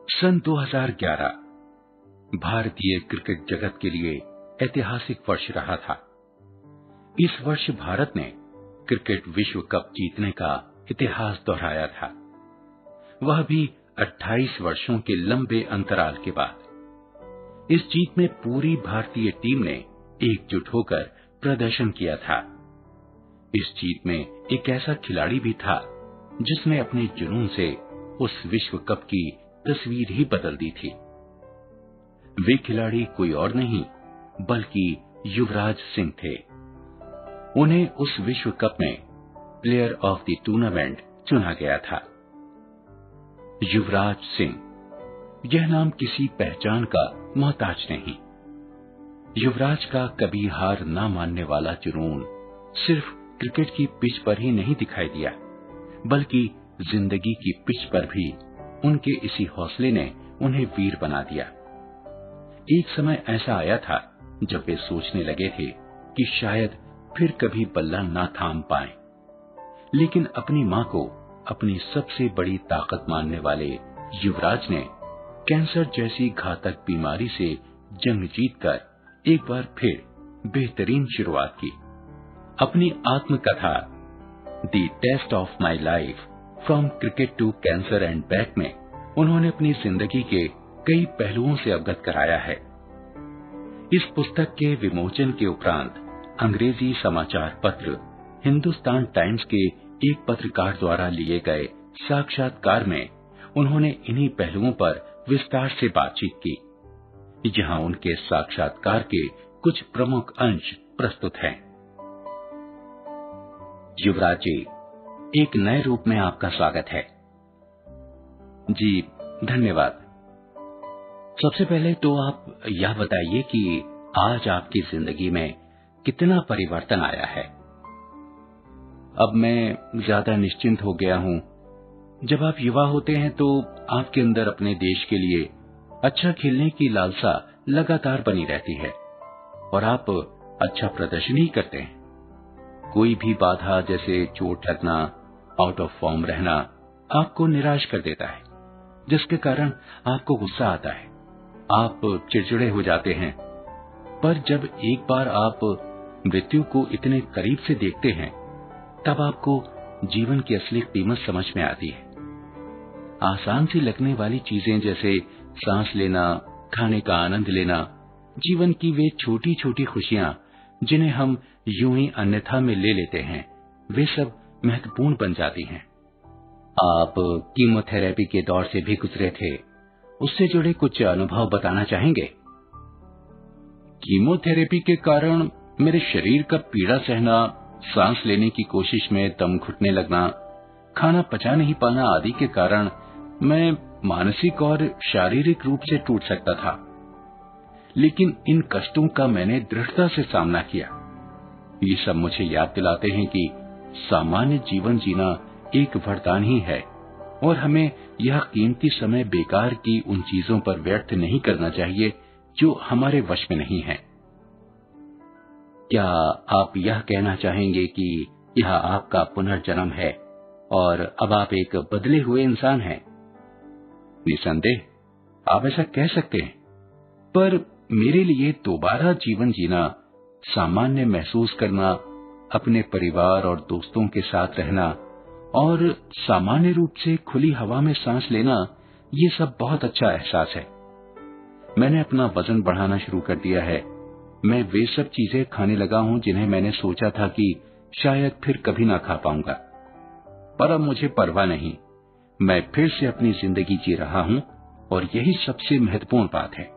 सन 2011 भारतीय क्रिकेट जगत के लिए ऐतिहासिक वर्ष रहा था। इस वर्ष भारत ने क्रिकेट विश्व कप जीतने का इतिहास दोहराया था, वह भी 28 वर्षों के लंबे अंतराल के बाद। इस जीत में पूरी भारतीय टीम ने एकजुट होकर प्रदर्शन किया था। इस जीत में एक ऐसा खिलाड़ी भी था जिसने अपने जुनून से उस विश्व कप की तस्वीर ही बदल दी थी। वे खिलाड़ी कोई और नहीं बल्कि युवराज सिंह थे। उन्हें उस विश्व कप में प्लेयर ऑफ द टूर्नामेंट चुना गया था। युवराज सिंह, यह नाम किसी पहचान का मोहताज नहीं। युवराज का कभी हार ना मानने वाला जुनून सिर्फ क्रिकेट की पिच पर ही नहीं दिखाई दिया, बल्कि जिंदगी की पिच पर भी उनके इसी हौसले ने उन्हें वीर बना दिया। एक समय ऐसा आया था जब वे सोचने लगे थे कि शायद फिर कभी बल्ला ना थाम पाएं, लेकिन अपनी मां को अपनी सबसे बड़ी ताकत मानने वाले युवराज ने कैंसर जैसी घातक बीमारी से जंग जीतकर एक बार फिर बेहतरीन शुरुआत की। अपनी आत्मकथा the test of my life from cricket to cancer and back में उन्होंने अपनी जिंदगी के कई पहलुओं से अवगत कराया है। इस पुस्तक के विमोचन के उपरांत अंग्रेजी समाचार पत्र हिंदुस्तान टाइम्स के एक पत्रकार द्वारा लिए गए साक्षात्कार में उन्होंने इन्हीं पहलुओं पर विस्तार से बातचीत की। यहां उनके साक्षात्कार के कुछ प्रमुख अंश प्रस्तुत हैं। युवराज जी, एक नए रूप में आपका स्वागत है। जी धन्यवाद। सबसे पहले तो आप यह बताइए कि आज आपकी जिंदगी में कितना परिवर्तन आया है। अब मैं ज्यादा निश्चिंत हो गया हूं। जब आप युवा होते हैं तो आपके अंदर अपने देश के लिए अच्छा खेलने की लालसा लगातार बनी रहती है और आप अच्छा प्रदर्शन ही करते हैं। कोई भी बाधा जैसे चोट लगना, आउट ऑफ फॉर्म रहना आपको निराश कर देता है, जिसके कारण आपको गुस्सा आता है, आप चिड़चिड़े हो जाते हैं। पर जब एक बार आप मृत्यु को इतने करीब से देखते हैं, तब आपको जीवन की असली कीमत समझ में आती है। आसान सी लगने वाली चीजें जैसे सांस लेना, खाने का आनंद लेना, जीवन की वे छोटी छोटी खुशियां जिन्हें हम यूं ही अन्यथा में ले लेते हैं, वे सब महत्वपूर्ण बन जाती हैं। आप कीमोथेरेपी के दौर से भी गुजरे थे, उससे जुड़े कुछ अनुभव बताना चाहेंगे? कीमोथेरेपी के कारण मेरे शरीर का पीड़ा सहना, सांस लेने की कोशिश में दम घुटने लगना, खाना पचा नहीं पाना आदि के कारण मैं मानसिक और शारीरिक रूप से टूट सकता था। लेकिन इन कष्टों का मैंने दृढ़ता से सामना किया। ये सब मुझे याद दिलाते हैं कि सामान्य जीवन जीना एक वरदान ही है और हमें यह कीमती समय बेकार की उन चीजों पर व्यर्थ नहीं करना चाहिए जो हमारे वश में नहीं है। क्या आप यह कहना चाहेंगे कि यह आपका पुनर्जन्म है और अब आप एक बदले हुए इंसान हैं? निसंदेह आप ऐसा कह सकते हैं, पर मेरे लिए दोबारा जीवन जीना, सामान्य महसूस करना, अपने परिवार और दोस्तों के साथ रहना और सामान्य रूप से खुली हवा में सांस लेना, ये सब बहुत अच्छा एहसास है। मैंने अपना वजन बढ़ाना शुरू कर दिया है। मैं वे सब चीजें खाने लगा हूं जिन्हें मैंने सोचा था कि शायद फिर कभी ना खा पाऊंगा, पर अब मुझे परवाह नहीं। मैं फिर से अपनी जिंदगी जी रहा हूं और यही सबसे महत्वपूर्ण बात है।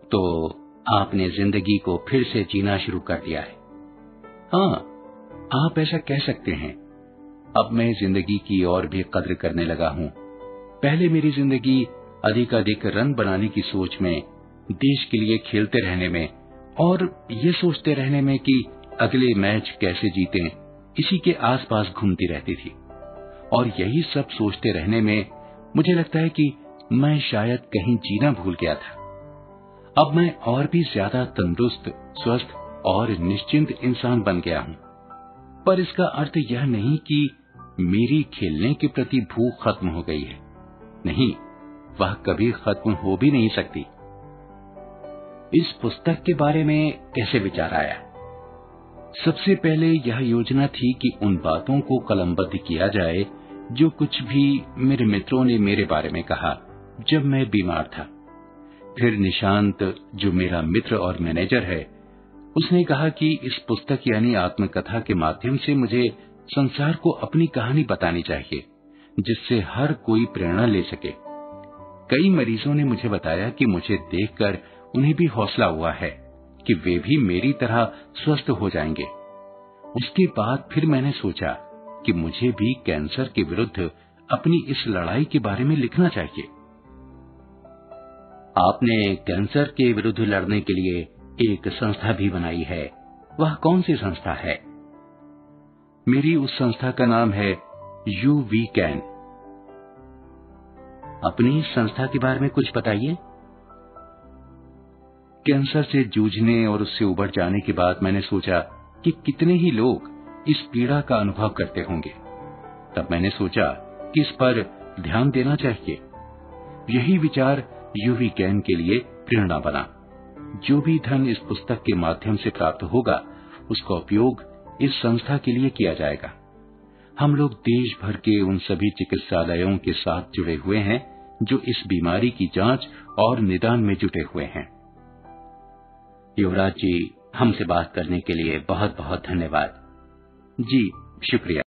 तो आपने जिंदगी को फिर से जीना शुरू कर दिया है? हाँ, आप ऐसा कह सकते हैं। अब मैं जिंदगी की और भी कद्र करने लगा हूँ। पहले मेरी जिंदगी अधिकाधिक रन बनाने की सोच में, देश के लिए खेलते रहने में और ये सोचते रहने में कि अगले मैच कैसे जीतें, इसी के आसपास घूमती रहती थी। और यही सब सोचते रहने में मुझे लगता है कि मैं शायद कहीं जीना भूल गया था। अब मैं और भी ज्यादा तंदुरुस्त, स्वस्थ और निश्चिंत इंसान बन गया हूँ। पर इसका अर्थ यह नहीं कि मेरी खेलने के प्रति भूख खत्म हो गई है। नहीं, वह कभी खत्म हो भी नहीं सकती। इस पुस्तक के बारे में कैसे विचार आया? सबसे पहले यह योजना थी कि उन बातों को कलमबद्ध किया जाए जो कुछ भी मेरे मित्रों ने मेरे बारे में कहा जब मैं बीमार था। फिर निशांत, जो मेरा मित्र और मैनेजर है, उसने कहा कि इस पुस्तक यानी आत्मकथा के माध्यम से मुझे संसार को अपनी कहानी बतानी चाहिए, जिससे हर कोई प्रेरणा ले सके। कई मरीजों ने मुझे बताया कि मुझे देखकर उन्हें भी हौसला हुआ है कि वे भी मेरी तरह स्वस्थ हो जाएंगे। उसके बाद फिर मैंने सोचा कि मुझे भी कैंसर के विरुद्ध अपनी इस लड़ाई के बारे में लिखना चाहिए। आपने कैंसर के विरुद्ध लड़ने के लिए एक संस्था भी बनाई है, वह कौन सी संस्था है? मेरी उस संस्था का नाम है यू वी कैन। अपनी संस्था के बारे में कुछ बताइए। कैंसर से जूझने और उससे उबर जाने के बाद मैंने सोचा कि कितने ही लोग इस पीड़ा का अनुभव करते होंगे। तब मैंने सोचा कि इस पर ध्यान देना चाहिए। यही विचार यूवी कैन के लिए प्रेरणा बना। जो भी धन इस पुस्तक के माध्यम से प्राप्त होगा, उसका उपयोग इस संस्था के लिए किया जाएगा। हम लोग देश भर के उन सभी चिकित्सालयों के साथ जुड़े हुए हैं जो इस बीमारी की जांच और निदान में जुटे हुए हैं। युवराज जी, हमसे बात करने के लिए बहुत बहुत धन्यवाद। जी शुक्रिया।